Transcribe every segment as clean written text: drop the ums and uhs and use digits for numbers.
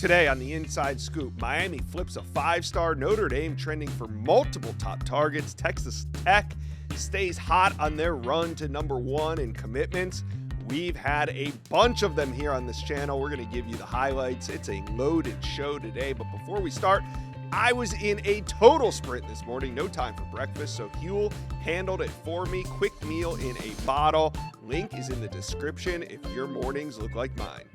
Today on the Inside Scoop, Miami flips a 5-star, Notre Dame trending for multiple top targets, Texas Tech stays hot on their run to number 1 in commitments. We've had a bunch of them here on this channel. We're going to give you the highlights. It's a loaded show today, but before we start, I was in a total sprint this morning. No time for breakfast, so Huel handled it for me. Quick meal in a bottle. Link is in the description if your mornings look like mine.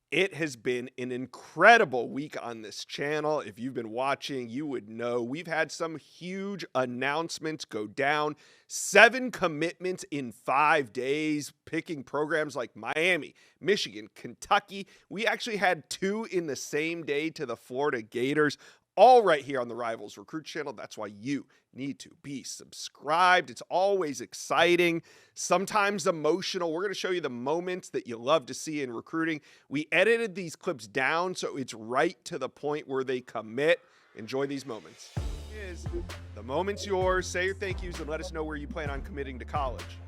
It has been an incredible week on this channel. If you've been watching, you would know we've had some huge announcements go down. 7 commitments in 5 days, picking programs like Miami, Michigan, Kentucky. We actually had 2 in the same day to the Florida Gators. All right here on the Rivals Recruit channel. That's why you need to be subscribed. It's always exciting, sometimes emotional. We're going to show you the moments that you love to see in recruiting. We edited these clips down so it's right to the point where they commit. Enjoy these moments. The moment's yours. Say your thank yous and let us know where you plan on committing to college.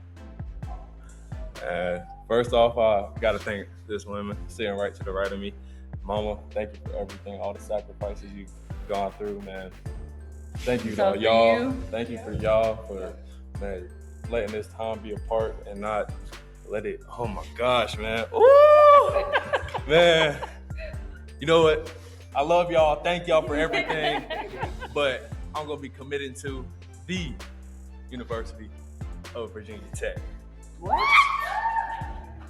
First off, I got to thank this woman sitting right to the right of me. Mama, thank you for everything, all the sacrifices you've gone through, man. Thank you, though, y'all. Thank you for y'all for, man, letting this time be a part and not let it. Oh my gosh, man. Ooh, man. You know what? I love y'all. Thank y'all for everything. But I'm gonna be committing to the University of Virginia Tech. What?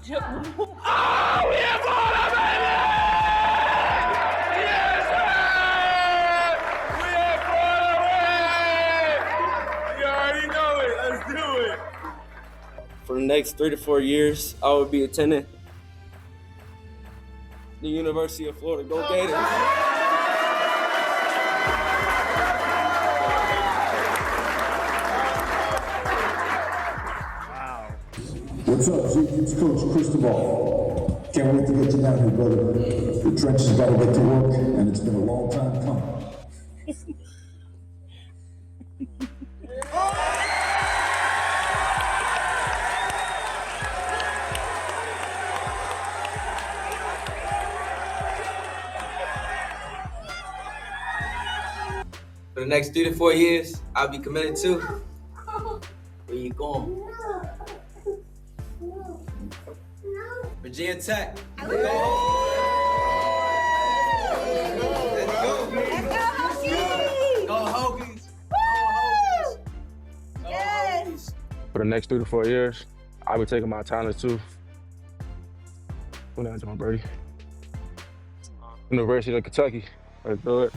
Oh, we have Florida, baby! For the next 3 to 4 years, I will be attending the University of Florida. Go Gators! Wow. What's up, Zeke? It's Coach Cristobal. Can't wait to get you down here, brother. The trenches got to get to work, and it's been a long time coming. For the next 3 to 4 years, I'll be committed to. Where you going? Virginia Tech. Let's go. Go Hokies. Yes. For the next 3 to 4 years, I'll be taking my talents to John Brady. University of Kentucky. Let's do it.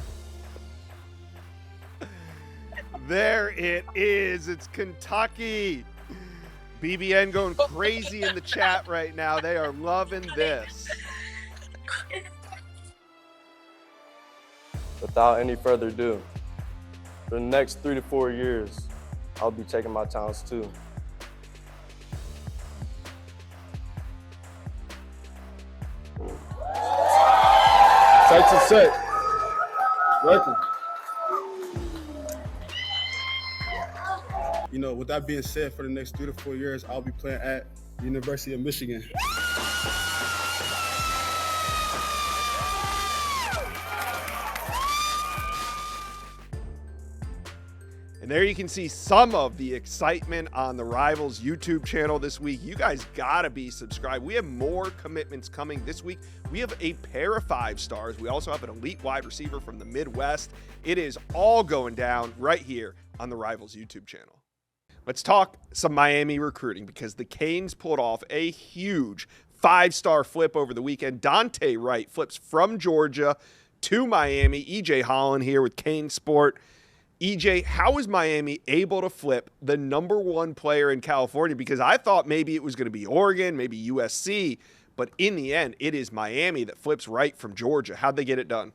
There it is. It's Kentucky. BBN going crazy in the chat right now. They are loving this. Without any further ado, for the next 3 to 4 years, I'll be taking my talents too. Sights are set. Welcome. You know, with that being said, for the next 3 to 4 years, I'll be playing at the University of Michigan. And there you can see some of the excitement on the Rivals YouTube channel this week. You guys gotta be subscribed. We have more commitments coming this week. We have a pair of 5 stars. We also have an elite wide receiver from the Midwest. It is all going down right here on the Rivals YouTube channel. Let's talk some Miami recruiting because the Canes pulled off a huge 5-star flip over the weekend. Dante Wright flips from Georgia to Miami. EJ Holland here with Cane Sport. EJ, how is Miami able to flip the number 1 player in California? Because I thought maybe it was going to be Oregon, maybe USC, but in the end, it is Miami that flips Wright from Georgia. How'd they get it done?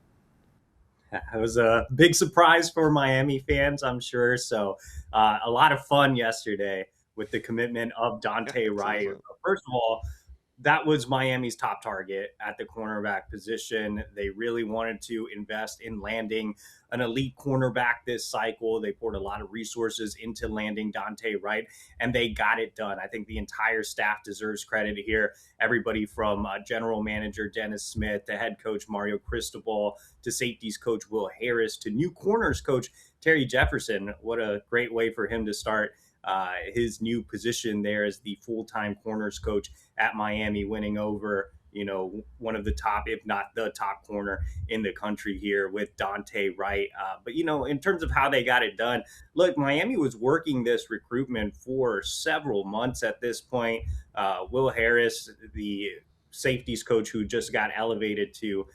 It was a big surprise for Miami fans, I'm sure. So a lot of fun yesterday with the commitment of Dante Wright. First of all, that was Miami's top target at the cornerback position. They really wanted to invest in landing an elite cornerback this cycle. They poured a lot of resources into landing Dante Wright, and they got it done. I think the entire staff deserves credit here. Everybody from general manager Dennis Smith to head coach Mario Cristobal to safeties coach Will Harris to new corners coach Terry Jefferson. What a great way for him to start his new position there as the full-time corners coach at Miami, winning over, one of the top, if not the top corner in the country here with Dante Wright. But, in terms of how they got it done, look, Miami was working this recruitment for several months at this point. Will Harris, the safeties coach who just got elevated to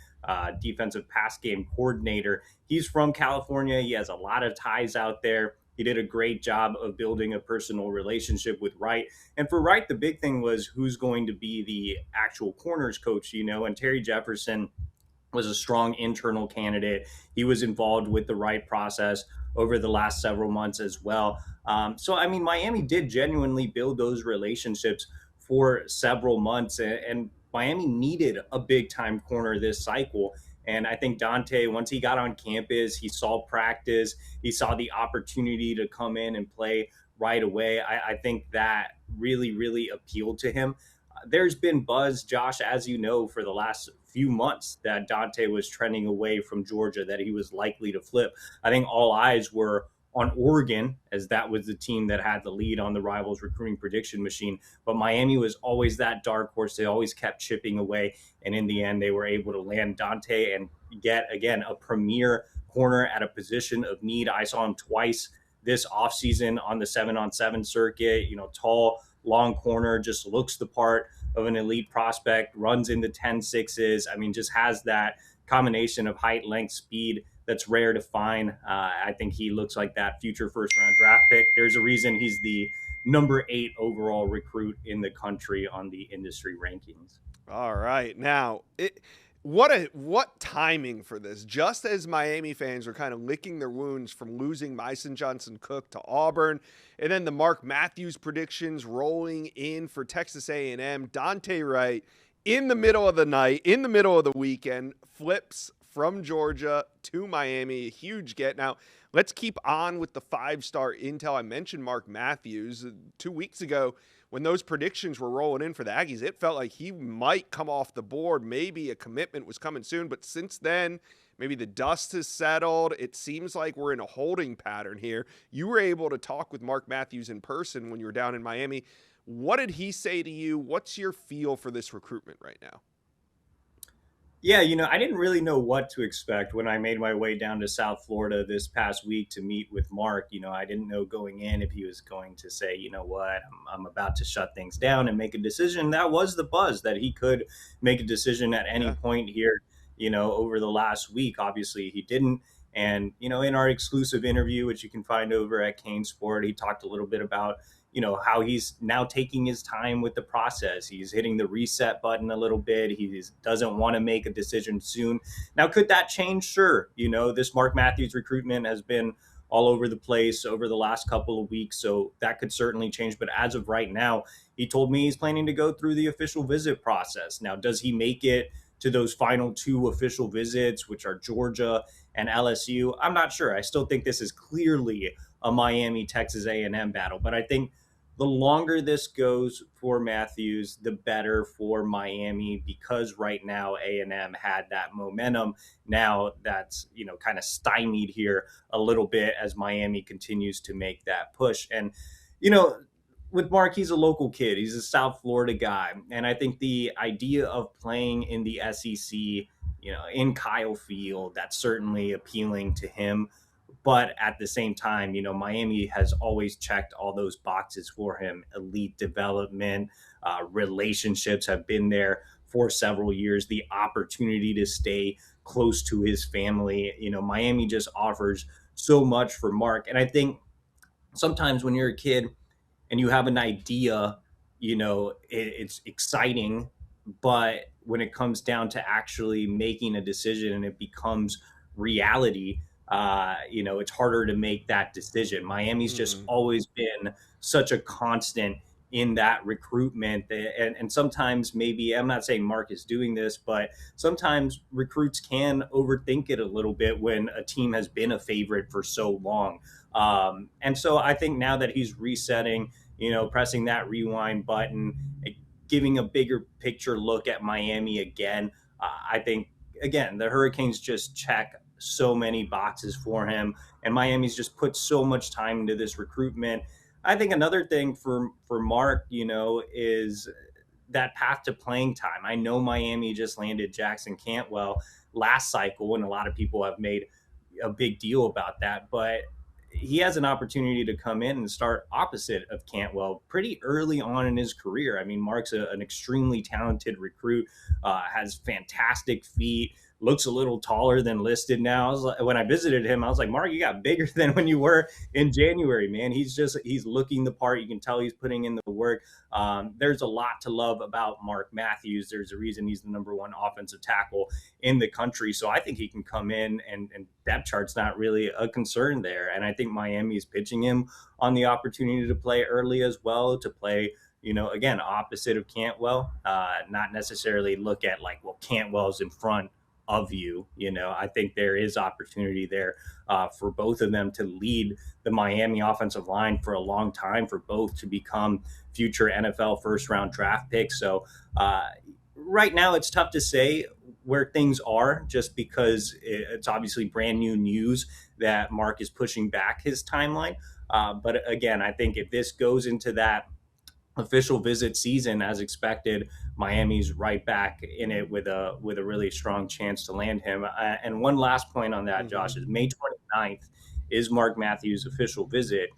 defensive pass game coordinator, he's from California. He has a lot of ties out there. He did a great job of building a personal relationship with Wright. And for Wright, the big thing was who's going to be the actual corners coach, and Terry Jefferson was a strong internal candidate. He was involved with the Wright process over the last several months as well. Miami did genuinely build those relationships for several months, and Miami needed a big time corner this cycle. And I think Dante, once he got on campus, he saw practice, he saw the opportunity to come in and play right away. I think that really, really appealed to him. There's been buzz, Josh, as you know, for the last few months that Dante was trending away from Georgia, that he was likely to flip. I think all eyes were on Oregon, as that was the team that had the lead on the Rivals recruiting prediction machine. But Miami was always that dark horse. They always kept chipping away. And in the end, they were able to land Dante and get, again, a premier corner at a position of need. I saw him twice this offseason on the 7-on-7 circuit. Tall, long corner, just looks the part of an elite prospect, runs into 10.6s. Just has that combination of height, length, speed that's rare to find. I think he looks like that future first-round draft pick. There's a reason he's the number 8 overall recruit in the country on the industry rankings. All right. Now, what timing for this? Just as Miami fans are kind of licking their wounds from losing Myson Johnson-Cook to Auburn, and then the Mark Matthews predictions rolling in for Texas A&M, Dante Wright in the middle of the night, in the middle of the weekend, flips from Georgia to Miami, a huge get. Now, let's keep on with the 5-star intel. I mentioned Mark Matthews 2 weeks ago when those predictions were rolling in for the Aggies. It felt like he might come off the board. Maybe a commitment was coming soon, but since then, maybe the dust has settled. It seems like we're in a holding pattern here. You were able to talk with Mark Matthews in person when you were down in Miami. What did he say to you? What's your feel for this recruitment right now? Yeah, I didn't really know what to expect when I made my way down to South Florida this past week to meet with Mark. I didn't know going in if he was going to say, I'm about to shut things down and make a decision. That was the buzz, that he could make a decision at any point here, over the last week. Obviously, he didn't. And, in our exclusive interview, which you can find over at Kane Sport, he talked a little bit about how he's now taking his time with the process. He's hitting the reset button a little bit. He doesn't want to make a decision soon. Now, could that change? Sure. This Mark Matthews recruitment has been all over the place over the last couple of weeks, so that could certainly change. But as of right now, he told me he's planning to go through the official visit process. Now, does he make it to those final 2 official visits, which are Georgia and LSU? I'm not sure. I still think this is clearly a Miami, Texas A&M battle, but I think the longer this goes for Matthews, the better for Miami, because right now A&M had that momentum. Now that's, kind of stymied here a little bit as Miami continues to make that push. And, with Mark, he's a local kid. He's a South Florida guy. And I think the idea of playing in the SEC, in Kyle Field, that's certainly appealing to him. But at the same time, Miami has always checked all those boxes for him. Elite development, relationships have been there for several years. The opportunity to stay close to his family. Miami just offers so much for Mark. And I think sometimes when you're a kid and you have an idea, it's exciting. But when it comes down to actually making a decision and it becomes reality, it's harder to make that decision. Miami's just always been such a constant in that recruitment. And sometimes, maybe, I'm not saying Mark is doing this, but sometimes recruits can overthink it a little bit when a team has been a favorite for so long. And so I think now that he's resetting, pressing that rewind button, giving a bigger picture look at Miami again, I think, again, the Hurricanes just check so many boxes for him, and Miami's just put so much time into this recruitment. I think another thing for Mark, is that path to playing time. I know Miami just landed Jackson Cantwell last cycle, and a lot of people have made a big deal about that, but he has an opportunity to come in and start opposite of Cantwell pretty early on in his career. I mean, Mark's an extremely talented recruit, has fantastic feet, looks a little taller than listed now. When I visited him, I was like, Mark, you got bigger than when you were in January, man. He's looking the part. You can tell he's putting in the work. There's a lot to love about Mark Matthews. There's a reason he's the #1 offensive tackle in the country. So I think he can come in, and depth chart's not really a concern there. And I think Miami is pitching him on the opportunity to play early as well, to play, again, opposite of Cantwell, not necessarily look at like, well, Cantwell's in front of you. I think there is opportunity there for both of them to lead the Miami offensive line for a long time, for both to become future NFL first-round draft picks. So right now it's tough to say where things are, just because it's obviously brand new news that Mark is pushing back his timeline. But again, I think if this goes into that official visit season as expected, Miami's right back in it with a really strong chance to land him. And one last point on that, Josh, is May 29th is Mark Matthews' official visit.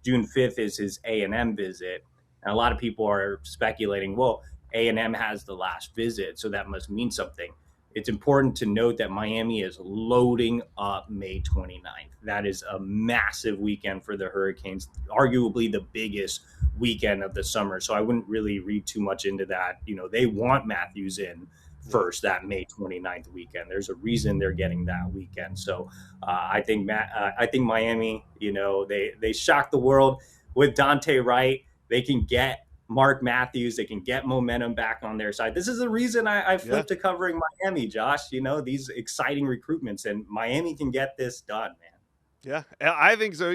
June 5th is his A&M visit. And a lot of people are speculating, well, A&M has the last visit, so that must mean something. It's important to note that Miami is loading up May 29th. That is a massive weekend for the Hurricanes, arguably the biggest weekend of the summer. So I wouldn't really read too much into that. They want Matthews in first that May 29th weekend. There's a reason they're getting that weekend. So I think Miami, they shocked the world with Dante Wright. They can get Mark Matthews, they can get momentum back on their side. This is the reason I flipped to covering Miami, Josh. These exciting recruitments, and Miami can get this done, man. Yeah, I think so.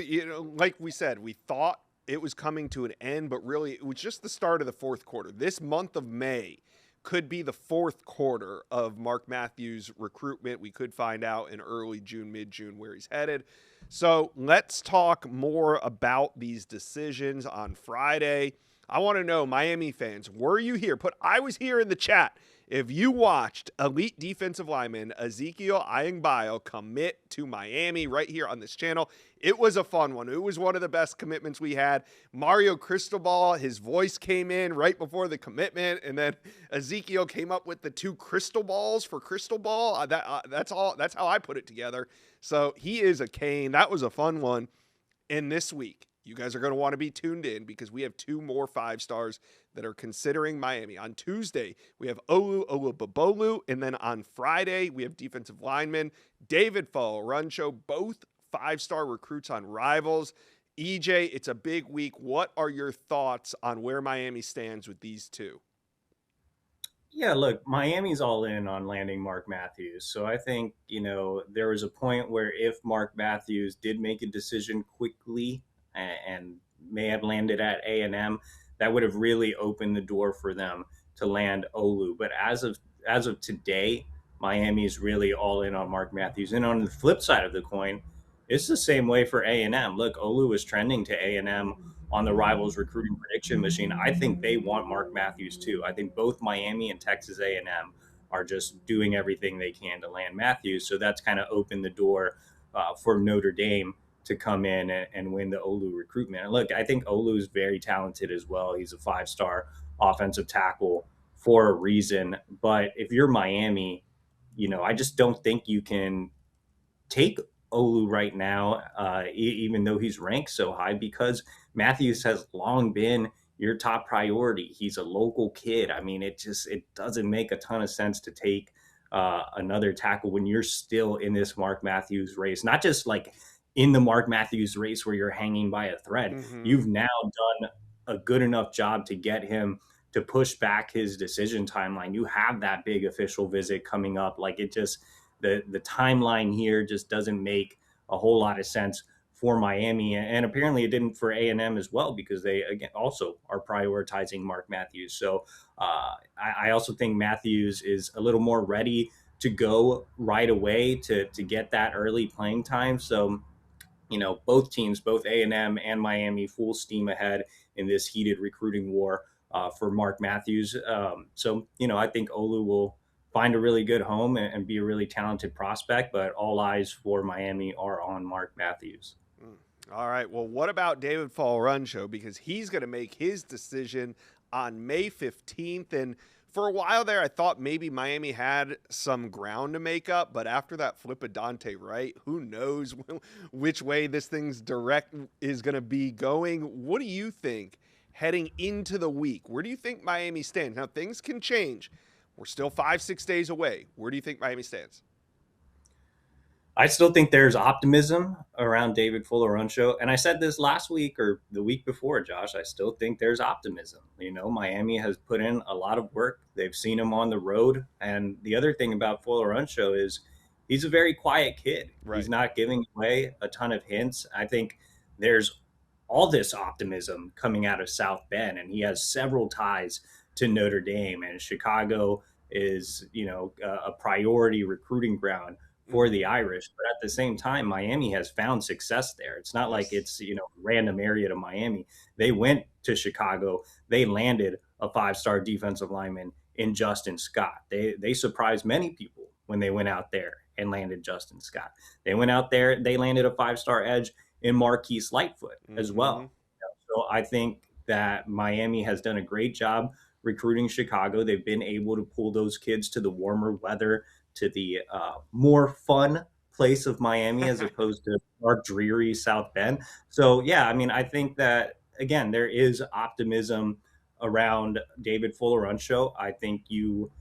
Like we said, we thought it was coming to an end, but really it was just the start of the fourth quarter. This month of May could be the fourth quarter of Mark Matthews' recruitment. We could find out in early June, mid-June, where he's headed. So let's talk more about these decisions on Friday. I want to know, Miami fans, were you here? I was here in the chat. If you watched elite defensive lineman Ezekiel Ayingbayo commit to Miami right here on this channel, it was a fun one. It was one of the best commitments we had. Mario Cristobal, his voice came in right before the commitment, and then Ezekiel came up with the 2 crystal balls for crystal ball. That's all. That's how I put it together. So he is a cane. That was a fun one. And this week, you guys are going to want to be tuned in, because we have 2 more 5-stars that are considering Miami. On Tuesday, we have Olu Olubabolu, and then on Friday, we have defensive lineman David Foe, Runcho, both 5-star recruits on Rivals. EJ, it's a big week. What are your thoughts on where Miami stands with these 2? Yeah, look, Miami's all in on landing Mark Matthews. So I think, there was a point where if Mark Matthews did make a decision quickly and may have landed at A&M, that would have really opened the door for them to land Olu. But as of today, Miami is really all in on Mark Matthews. And on the flip side of the coin, it's the same way for A&M. Look, Olu is trending to A&M on the Rivals recruiting prediction machine. I think they want Mark Matthews too. I think both Miami and Texas A&M are just doing everything they can to land Matthews. So that's kind of opened the door for Notre Dame to come in and win the Olu recruitment. And look, I think Olu is very talented as well. He's a 5-star offensive tackle for a reason. But if you're Miami, I just don't think you can take Olu right now, even though he's ranked so high, because Matthews has long been your top priority. He's a local kid. I mean, it doesn't make a ton of sense to take another tackle when you're still in this Mark Matthews race, not just like in the Mark Matthews race where you're hanging by a thread. Mm-hmm. You've now done a good enough job to get him to push back his decision timeline. You have that big official visit coming up. Like, it just, the timeline here just doesn't make a whole lot of sense for Miami, and apparently it didn't for A&M as well, because they again also are prioritizing Mark Matthews. So I also think Matthews is a little more ready to go right away to get that early playing time. So, you know, both teams, both A&M and Miami, full steam ahead in this heated recruiting war for Mark Matthews. So, you know, I think Olu will find a really good home and be a really talented prospect, but all eyes for Miami are on Mark Matthews. All right. Well, what about David Falruncho? Because he's going to make his decision on May 15th. And for a while there, I thought maybe Miami had some ground to make up. But after that flip of Dante Wright, who knows which way this thing's direct is going to be going. What do you think heading into the week? Where do you think Miami stands? Now, things can change. We're still 5-6 days away. Where do you think Miami stands? I still think there's optimism around David Falruncho. And I said this last week or the week before, Josh. I still think there's optimism. You know, Miami has put in a lot of work. They've seen him on the road. And the other thing about Falruncho is he's a very quiet kid. Right. He's not giving away a ton of hints. I think there's all this optimism coming out of South Bend, and he has several ties to Notre Dame, and Chicago is, you know, a priority recruiting ground for the Irish. But at the same time, Miami has found success there. It's not like it's, you know, random area to Miami. They went to Chicago. They landed a 5-star defensive lineman in Justin Scott. They surprised many people when they went out there and landed Justin Scott. They went out there, they landed a 5-star edge in Marquise Lightfoot as well. So I think that Miami has done a great job recruiting Chicago. They've been able to pull those kids to the warmer weather, to the more fun place of Miami as opposed to our dreary South Bend. So, yeah, I mean, I think that, again, there is optimism around David Falruncho. I think you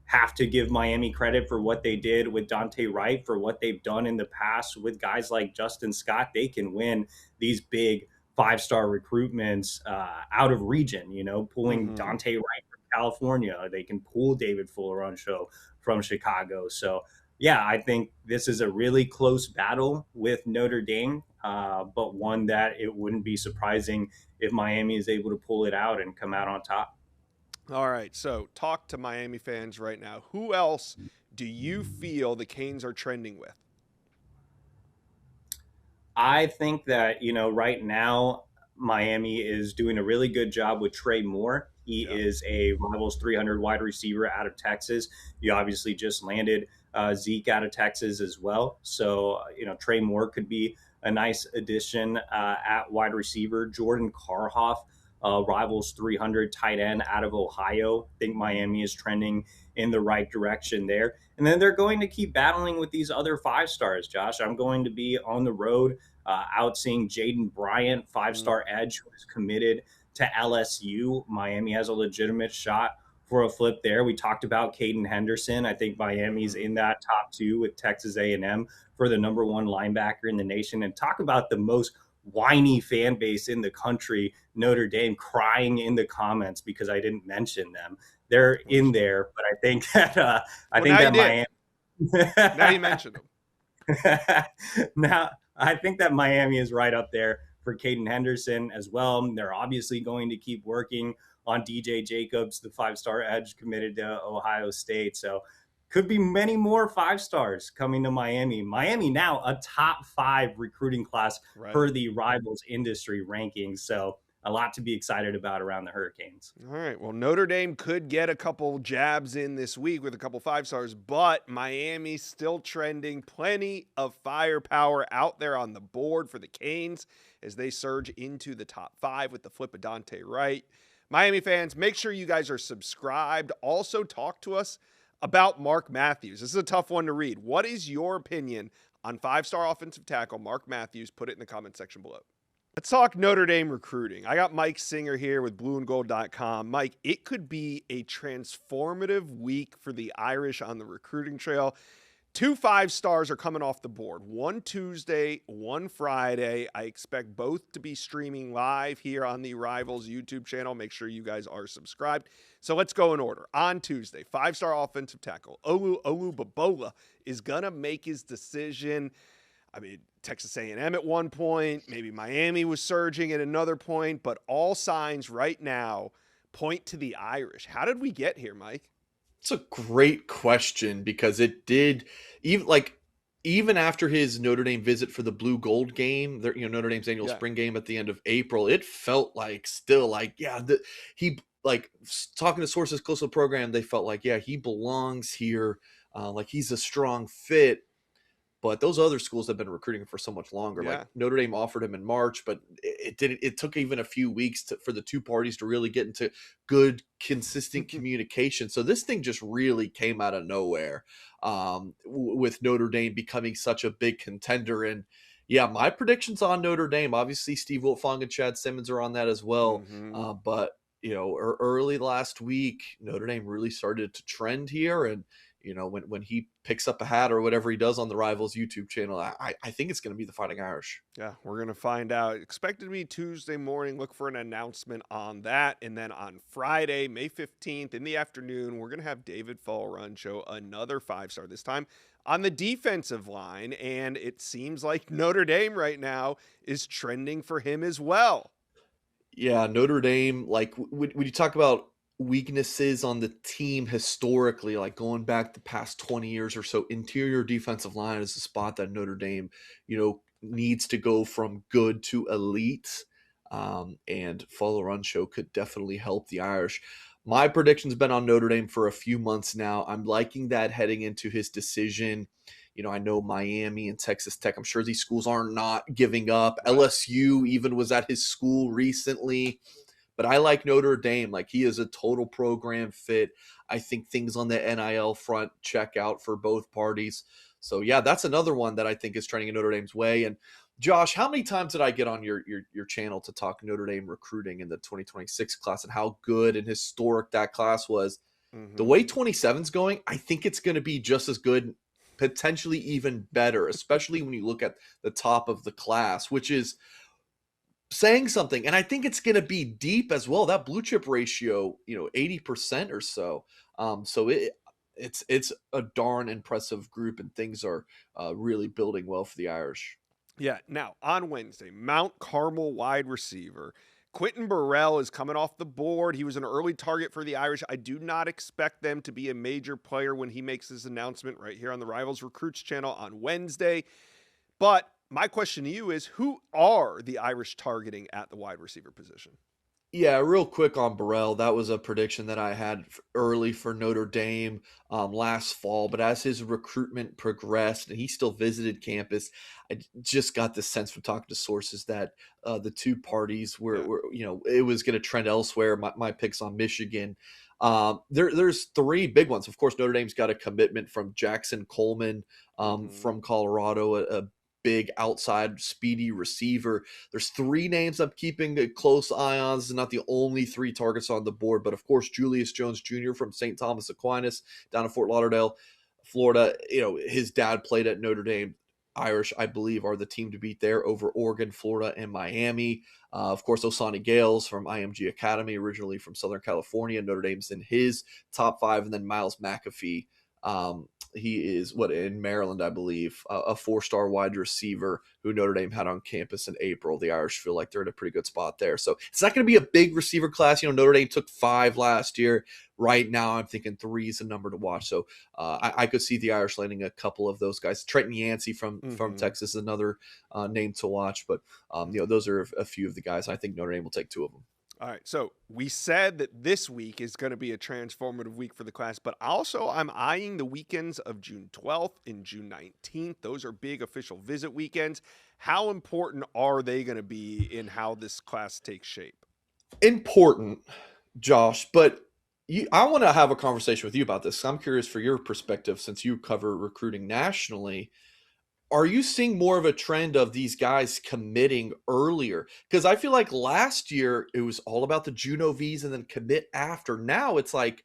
have to give Miami credit for what they did with Dante Wright, for what they've done in the past with guys like Justin Scott. They can win these big 5-star recruitments out of region, you know, pulling Dante Wright from California. They can pull David Falruncho from Chicago. So, yeah, I think this is a really close battle with Notre Dame, but one that it wouldn't be surprising if Miami is able to pull it out and come out on top. All right, so talk to Miami fans right now. Who else do you feel the Canes are trending with? I think that, you know, right now Miami is doing a really good job with Trey Moore. He is a Rivals 300 wide receiver out of Texas. You obviously just landed Zeke out of Texas as well. So, you know, Trey Moore could be a nice addition at wide receiver. Jordan Karhoff, Rivals 300 tight end out of Ohio. I think Miami is trending in the right direction there. And then they're going to keep battling with these other 5-stars, Josh. I'm going to be on the road out seeing Jaden Bryant, 5-star edge, who is committed to LSU. Miami has a legitimate shot for a flip there. We talked about Caden Henderson. I think Miami's in that top 2 with Texas A&M for the number 1 linebacker in the nation. And talk about the most whiny fan base in the country, Notre Dame, crying in the comments because I didn't mention them. They're in there, but I think that Miami. Now you mentioned them. Now I think that Miami is right up there for Caden Henderson as well. They're obviously going to keep working on DJ Jacobs, the 5-star edge committed to Ohio State. So could be many more 5-stars coming to Miami. Miami now a top 5 recruiting class per the Rivals industry rankings. So a lot to be excited about around the Hurricanes. All right. Well, Notre Dame could get a couple jabs in this week with a couple 5-stars, but Miami's still trending. Plenty of firepower out there on the board for the Canes as they surge into the top 5 with the flip of Dante Wright. Miami fans, make sure you guys are subscribed. Also, talk to us about Mark Matthews. This is a tough one to read. What is your opinion on 5-star offensive tackle Mark Matthews? Put it in the comment section below. Let's talk Notre Dame recruiting. I got Mike Singer here with blueandgold.com. Mike, it could be a transformative week for the Irish on the recruiting trail. 2 5-stars are coming off the board. One Tuesday, one Friday. I expect both to be streaming live here on the Rivals YouTube channel. Make sure you guys are subscribed. So let's go in order. On Tuesday, 5-star offensive tackle Olu Babola is gonna make his decision. I mean, Texas A&M at one point, maybe Miami was surging at another point, but all signs right now point to the Irish. How did we get here, Mike? It's a great question because it did even after his Notre Dame visit for the Blue Gold game, Notre Dame's annual spring game at the end of April, it felt like he talking to sources close to the program, they felt like, yeah, he belongs here. Like he's a strong fit. But those other schools have been recruiting for so much longer. Yeah. Like Notre Dame offered him in March, but it took even a few weeks for the two parties to really get into good, consistent communication. So this thing just really came out of nowhere with Notre Dame becoming such a big contender. And yeah, my predictions on Notre Dame, obviously Steve Wiltfong and Chad Simmons are on that as well. But early last week, Notre Dame really started to trend here. And when he picks up a hat or whatever he does on the Rivals YouTube channel, I think it's going to be the Fighting Irish. Yeah, we're going to find out. Expected to be Tuesday morning. Look for an announcement on that. And then on Friday, May 15th in the afternoon, we're going to have David Fall run show another 5-star, this time on the defensive line. And it seems like Notre Dame right now is trending for him as well. Yeah, Notre Dame, like when you talk about weaknesses on the team historically, like going back the past 20 years or so, interior defensive line is a spot that Notre Dame, needs to go from good to elite. And Follow Run Show could definitely help the Irish. My prediction's been on Notre Dame for a few months now. I'm liking that heading into his decision. I know Miami and Texas Tech, I'm sure these schools are not giving up. LSU even was at his school recently. But I like Notre Dame. Like, he is a total program fit. I think things on the NIL front check out for both parties. So, yeah, that's another one that I think is trending in Notre Dame's way. And, Josh, how many times did I get on your channel to talk Notre Dame recruiting in the 2026 class and how good and historic that class was? The way 27's going, I think it's going to be just as good, potentially even better, especially when you look at the top of the class, which is saying something. And I think it's going to be deep as well. That blue chip ratio, 80% or so. So it's a darn impressive group, and things are really building well for the Irish. Yeah. Now on Wednesday, Mount Carmel wide receiver Quentin Burrell is coming off the board. He was an early target for the Irish. I do not expect them to be a major player when he makes his announcement right here on the Rivals Recruits channel on Wednesday. But my question to you is, who are the Irish targeting at the wide receiver position? Yeah, real quick on Burrell, that was a prediction that I had early for Notre Dame last fall. But as his recruitment progressed and he still visited campus, I just got the sense from talking to sources that the two parties were it was going to trend elsewhere. My picks on Michigan. There's three big ones. Of course, Notre Dame's got a commitment from Jackson Coleman from Colorado, a big outside speedy receiver. There's three names I'm keeping a close eye on. This is not the only three targets on the board, but of course, Julius Jones Jr. from St. Thomas Aquinas down in Fort Lauderdale, Florida. His dad played at Notre Dame. Irish, I believe, are the team to beat there over Oregon, Florida, and Miami. Of course, Osani Gales from IMG Academy, originally from Southern California. Notre Dame's in his top five. And then Miles McAfee. He is in Maryland, I believe, a four-star wide receiver who Notre Dame had on campus in April. The Irish feel like they're in a pretty good spot there. So it's not going to be a big receiver class. Notre Dame took 5 last year. Right now, I'm thinking 3 is a number to watch. So I could see the Irish landing a couple of those guys. Trenton Yancey from Texas is another name to watch. But those are a few of the guys. I think Notre Dame will take 2 of them. All right, so we said that this week is going to be a transformative week for the class, but also I'm eyeing the weekends of June 12th and June 19th. Those are big official visit weekends. How important are they going to be in how this class takes shape? Important, Josh, but I want to have a conversation with you about this. I'm curious for your perspective since you cover recruiting nationally. Are you seeing more of a trend of these guys committing earlier? Because I feel like last year it was all about the June OVs and then commit after. Now it's like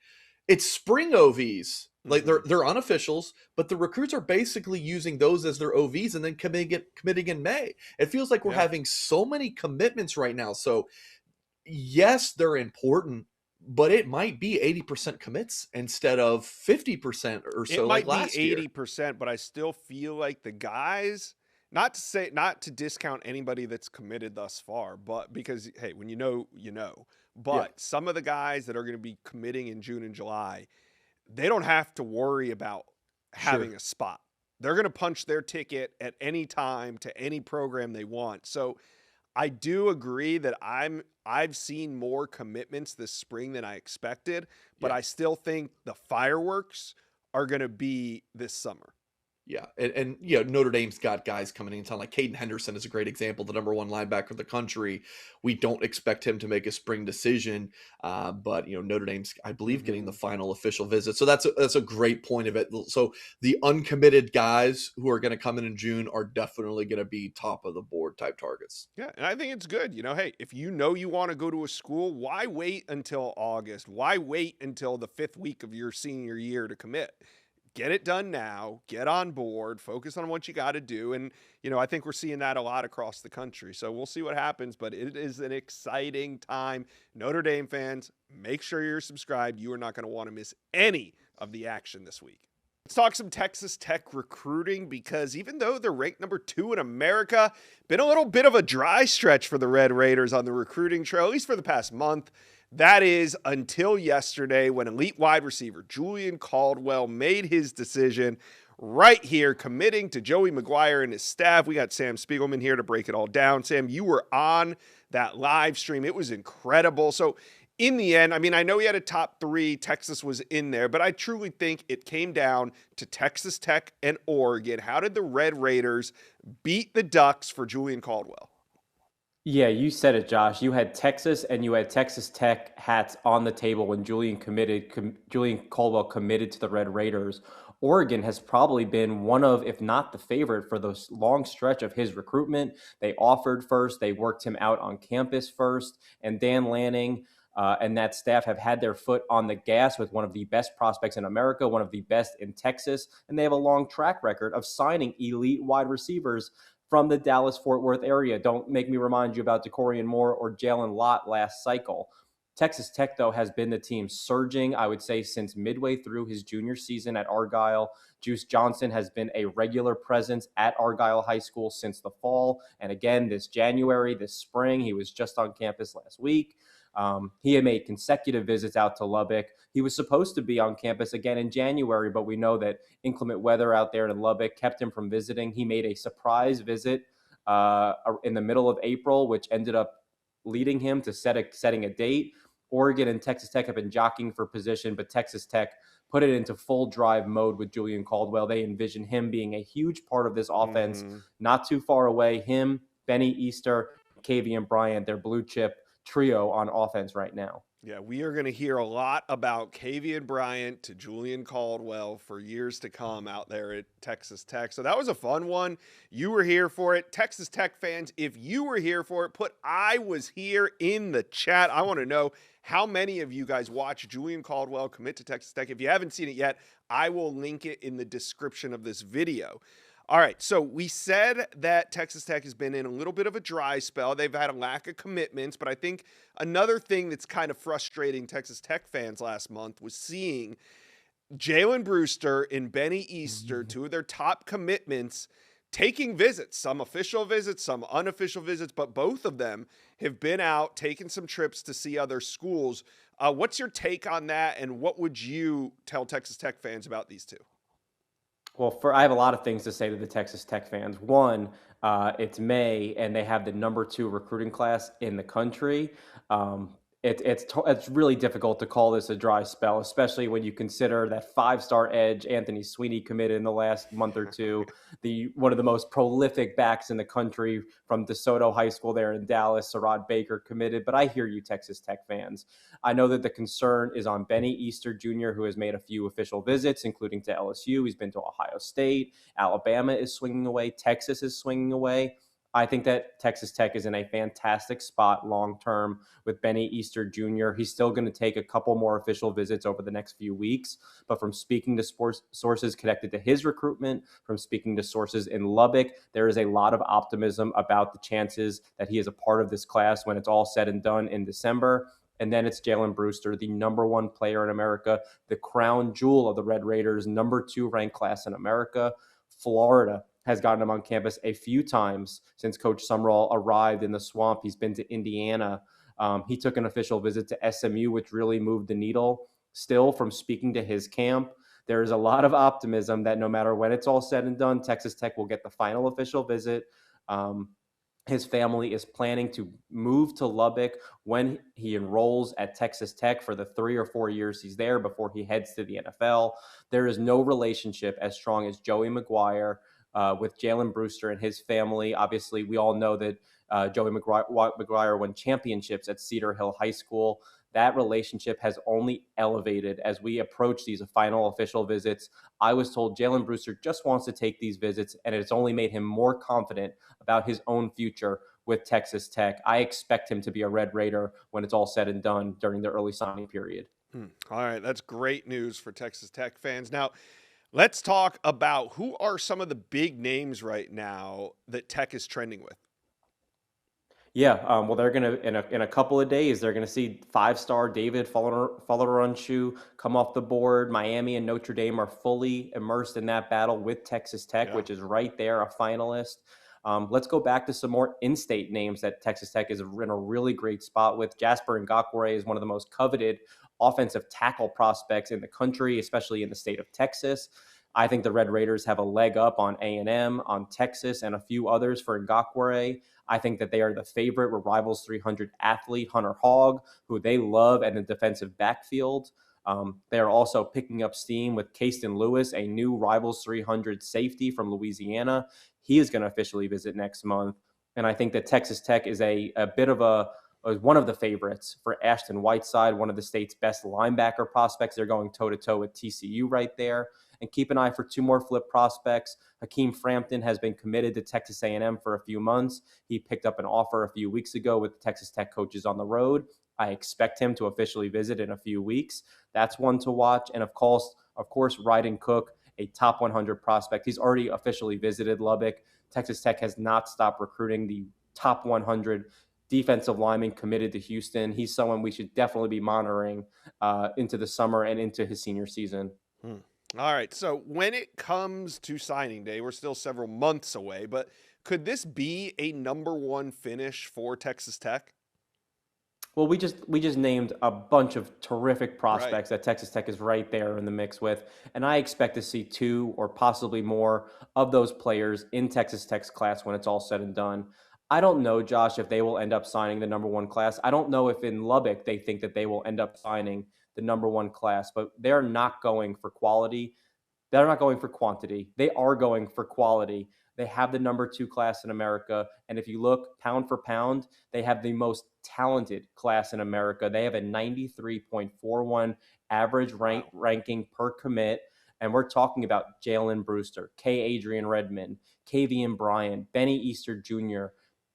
it's spring OVs Like they're unofficials, but the recruits are basically using those as their OVs and then committing in May. It feels like we're having so many commitments right now. So yes, they're important, but it might be 80% commits instead of 50% or so like last year. It might be 80%, but I still feel like the guys, not to discount anybody that's committed thus far, but because, hey, when you know, but some of the guys that are going to be committing in June and July, they don't have to worry about having a spot. They're going to punch their ticket at any time to any program they want. So I do agree that I've seen more commitments this spring than I expected, but I still think the fireworks are going to be this summer. Yeah, and Notre Dame's got guys coming in town. Like Caden Henderson is a great example, the number 1 linebacker in the country. We don't expect him to make a spring decision, but Notre Dame's, I believe, getting the final official visit. So that's a great point of it. So the uncommitted guys who are going to come in June are definitely going to be top of the board type targets. Yeah, and I think it's good. Hey, if you want to go to a school, why wait until August? Why wait until the 5th week of your senior year to commit? Get it done now, get on board, focus on what you got to do. And, I think we're seeing that a lot across the country. So we'll see what happens, but it is an exciting time. Notre Dame fans, make sure you're subscribed. You are not going to want to miss any of the action this week. Let's talk some Texas Tech recruiting, because even though they're ranked number 2 in America, been a little bit of a dry stretch for the Red Raiders on the recruiting trail, at least for the past month. That is until yesterday, when elite wide receiver Julian Caldwell made his decision right here, committing to Joey McGuire and his staff. We got Sam Spiegelman here to break it all down. Sam, you were on that live stream. It was incredible. So in the end, I know he had a top 3. Texas was in there, but I truly think it came down to Texas Tech and Oregon. How did the Red Raiders beat the Ducks for Julian Caldwell? Yeah, you said it, Josh. You had Texas and you had Texas Tech hats on the table when Julian Caldwell committed to the Red Raiders. Oregon has probably been one of, if not the favorite, for the long stretch of his recruitment. They offered first. They worked him out on campus first. And Dan Lanning and that staff have had their foot on the gas with one of the best prospects in America, one of the best in Texas. And they have a long track record of signing elite wide receivers from the Dallas-Fort Worth area. Don't make me remind you about DeCorian Moore or Jalen Lott last cycle. Texas Tech, though, has been the team surging, I would say, since midway through his junior season at Argyle. Juice Johnson has been a regular presence at Argyle High School since the fall. And again, this spring, he was just on campus last week. He had made consecutive visits out to Lubbock. He was supposed to be on campus again in January, but we know that inclement weather out there in Lubbock kept him from visiting. He made a surprise visit in the middle of April, which ended up leading him to setting a date. Oregon and Texas Tech have been jockeying for position, but Texas Tech put it into full drive mode with Julian Caldwell. They envision him being a huge part of this offense, not too far away. Him, Benny Easter, Kavian Bryant, their blue chip trio on offense right now. Yeah, we are going to hear a lot about Kavian Bryant to Julian Caldwell for years to come out there at Texas Tech. So that was a fun one. You were here for it. Texas Tech fans, if you were here for it, put "I was here" in the chat. I want to know how many of you guys watched Julian Caldwell commit to Texas Tech. If you haven't seen it yet, I will link it in the description of this video. All right, so we said that Texas Tech has been in a little bit of a dry spell. They've had a lack of commitments, but I think another thing that's kind of frustrating Texas Tech fans last month was seeing Jalen Brewster and Benny Easter, 2 of their top commitments, taking visits, some official visits, some unofficial visits, but both of them have been out, taking some trips to see other schools. What's your take on that, and what would you tell Texas Tech fans about these 2? Well, I have a lot of things to say to the Texas Tech fans. One, it's May, and they have the number 2 recruiting class in the country. It's really difficult to call this a dry spell, especially when you consider that 5-star edge Anthony Sweeney committed in the last month or two, one of the most prolific backs in the country from DeSoto High School there in Dallas, Sarad Baker committed. But I hear you, Texas Tech fans. I know that the concern is on Benny Easter Jr., who has made a few official visits, including to LSU. He's been to Ohio State. Alabama is swinging away. Texas is swinging away. I think that Texas Tech is in a fantastic spot long-term with Benny Easter Jr. He's still going to take a couple more official visits over the next few weeks, but from speaking to sports sources connected to his recruitment, from speaking to sources in Lubbock, there is a lot of optimism about the chances that he is a part of this class when it's all said and done in December. And then it's Jalen Brewster, the number one player in America, the crown jewel of the Red Raiders, number 2 ranked class in America. Florida has gotten him on campus a few times since Coach Sumrall arrived in the swamp. He's been to Indiana. He took an official visit to SMU, which really moved the needle. Still, from speaking to his camp, there is a lot of optimism that no matter when it's all said and done, Texas Tech will get the final official visit. His family is planning to move to Lubbock when he enrolls at Texas Tech for the 3 or 4 years he's there before he heads to the NFL. There is no relationship as strong as Joey McGuire with Jalen Brewster and his family. Obviously, we all know that Joey McGuire won championships at Cedar Hill High School. That relationship has only elevated as we approach these final official visits. I was told Jalen Brewster just wants to take these visits, and it's only made him more confident about his own future with Texas Tech. I expect him to be a Red Raider when it's all said and done during the early signing period. All right, that's great news for Texas Tech fans. Now, let's talk about who are some of the big names right now that Tech is trending with. Yeah, well, they're gonna in a couple of days they're gonna see 5-star David Falarunshu come off the board. Miami and Notre Dame are fully immersed in that battle with Texas Tech, which is right there, a finalist. Let's go back to some more in-state names that Texas Tech is in a really great spot with. Jasper Ngakure is one of the most coveted offensive tackle prospects in the country, especially in the state of Texas. I think the Red Raiders have a leg up on A&M, on Texas, and a few others for Ngakure. I think that they are the favorite with Rivals 300 athlete Hunter Hogg, who they love at the defensive backfield. They are also picking up steam with Caston Lewis, a new Rivals 300 safety from Louisiana. He is going to officially visit next month. And I think that Texas Tech is a bit of one of the favorites for Ashton Whiteside, one of the state's best linebacker prospects. They're going toe-to-toe with TCU right there. And keep an eye for 2 more flip prospects. Hakeem Frampton has been committed to Texas A&M for a few months. He picked up an offer a few weeks ago with Texas Tech coaches on the road. I expect him to officially visit in a few weeks. That's one to watch. And of course, Ryden Cook, a top 100 prospect. He's already officially visited Lubbock. Texas Tech has not stopped recruiting the top 100 defensive lineman committed to Houston. He's someone we should definitely be monitoring into the summer and into his senior season. All right, so when it comes to signing day, we're still several months away, but could this be a number 1 finish for Texas Tech? Well, we just named a bunch of terrific prospects that Texas Tech is right there in the mix with, and I expect to see 2 or possibly more of those players in Texas Tech's class when it's all said and done. I don't know, Josh, if they will end up signing the number 1 class. I don't know if in Lubbock they think that they will end up signing the number 1 class, but they're not going for quality. They're not going for quantity. They are going for quality. They have the number 2 class in America. And if you look pound for pound, they have the most talented class in America. They have a 93.41 average ranking per commit. And we're talking about Jalen Brewster, K. Adrian Redmond, Kavian Bryant, Benny Easter Jr.,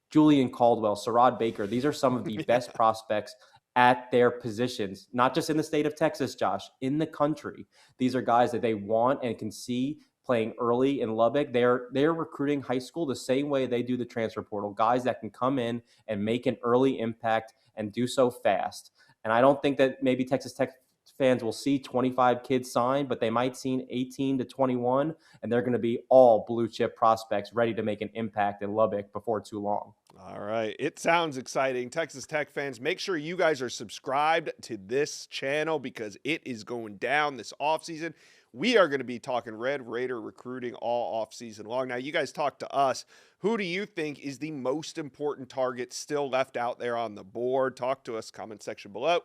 Julian Caldwell, Sarad Baker. These are some of the best prospects at their positions, not just in the state of Texas, Josh, in the country. These are guys that they want and can see playing early in Lubbock. They're recruiting high school the same way they do the transfer portal, guys that can come in and make an early impact and do so fast. And I don't think that maybe Texas Tech fans will see 25 kids sign, but they might see 18 to 21, and they're going to be all blue chip prospects ready to make an impact in Lubbock before too long. All right. It sounds exciting. Texas Tech fans, make sure you guys are subscribed to this channel because it is going down this offseason. We are going to be talking Red Raider recruiting all offseason long. Now, you guys talk to us. Who do you think is the most important target still left out there on the board? Talk to us, comment section below.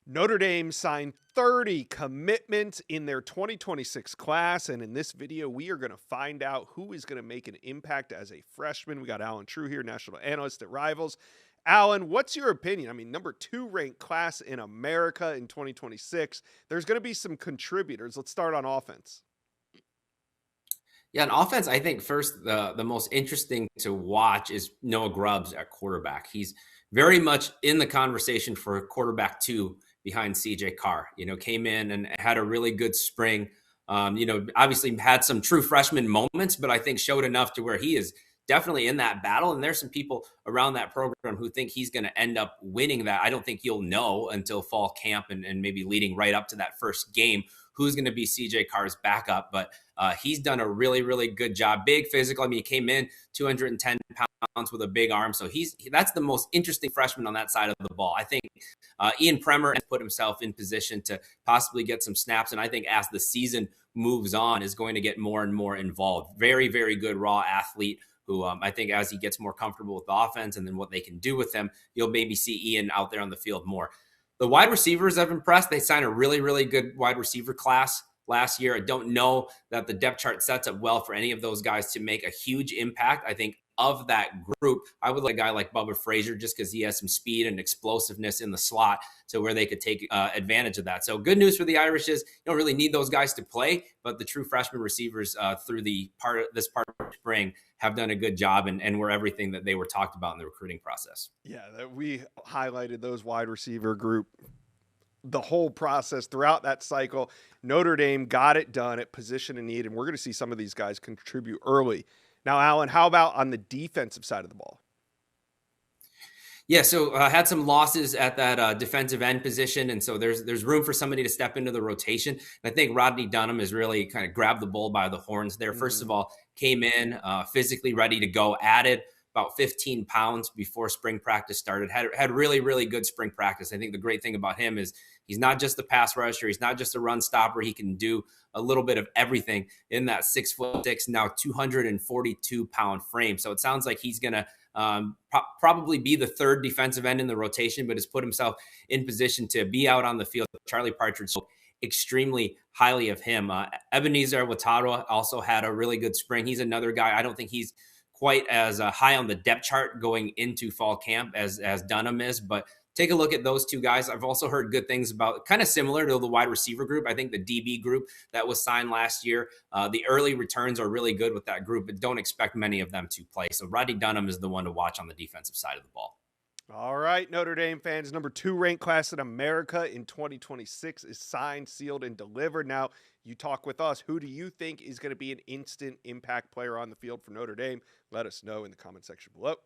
Notre Dame signed 30 commitments in their 2026 class, and in this video, we are going to find out who is going to make an impact as a freshman. We got Alan True here, national analyst at Rivals. Alan, what's your opinion? I mean, number 2 ranked class in America in 2026. There's going to be some contributors. Let's start on offense. Yeah, on offense, I think first the most interesting to watch is Noah Grubbs at quarterback. He's very much in the conversation for quarterback two behind CJ Carr. Came in and had a really good spring. Obviously had some true freshman moments, but I think showed enough to where he is definitely in that battle. And there's some people around that program who think he's going to end up winning that. I don't think you'll know until fall camp and maybe leading right up to that first game who's going to be CJ Carr's backup. But he's done a really, really good job. Big physical. I mean, he came in 210 pounds with a big arm. So that's the most interesting freshman on that side of the ball. I think Ian Premer has put himself in position to possibly get some snaps. And I think as the season moves on, is going to get more and more involved. Very, very good raw athlete who I think as he gets more comfortable with the offense and then what they can do with him, you'll maybe see Ian out there on the field more. The wide receivers have impressed. They signed a really, really good wide receiver class last year. I don't know that the depth chart sets up well for any of those guys to make a huge impact. I think of that group, I would like a guy like Bubba Frazier just because he has some speed and explosiveness in the slot to where they could take advantage of that. So good news for the Irish is you don't really need those guys to play, but the true freshman receivers through this part of spring have done a good job and were everything that they were talked about in the recruiting process. Yeah, we highlighted those wide receiver group the whole process throughout that cycle. Notre Dame got it done at position and need, and we're going to see some of these guys contribute early. Now, Alan, how about on the defensive side of the ball? Yeah, so had some losses at that defensive end position, and so there's room for somebody to step into the rotation. And I think Rodney Dunham has really kind of grabbed the bull by the horns there. First of all, came in physically ready to go, added about 15 pounds before spring practice started. Had really, really good spring practice. I think the great thing about him is he's not just a pass rusher. He's not just a run stopper. He can do a little bit of everything in that 6'6", now 242-pound frame. So it sounds like he's going to probably be the third defensive end in the rotation, but has put himself in position to be out on the field. Charlie Partridge spoke extremely highly of him. Ebenezer Watara also had a really good spring. He's another guy. I don't think he's quite as high on the depth chart going into fall camp as Dunham is, but take a look at those two guys. I've also heard good things about, kind of similar to the wide receiver group. I think the DB group that was signed last year, the early returns are really good with that group, but don't expect many of them to play. So Rodney Dunham is the one to watch on the defensive side of the ball. All right, Notre Dame fans, number 2 ranked class in America in 2026 is signed, sealed, and delivered. Now, you talk with us. Who do you think is going to be an instant impact player on the field for Notre Dame? Let us know in the comment section below.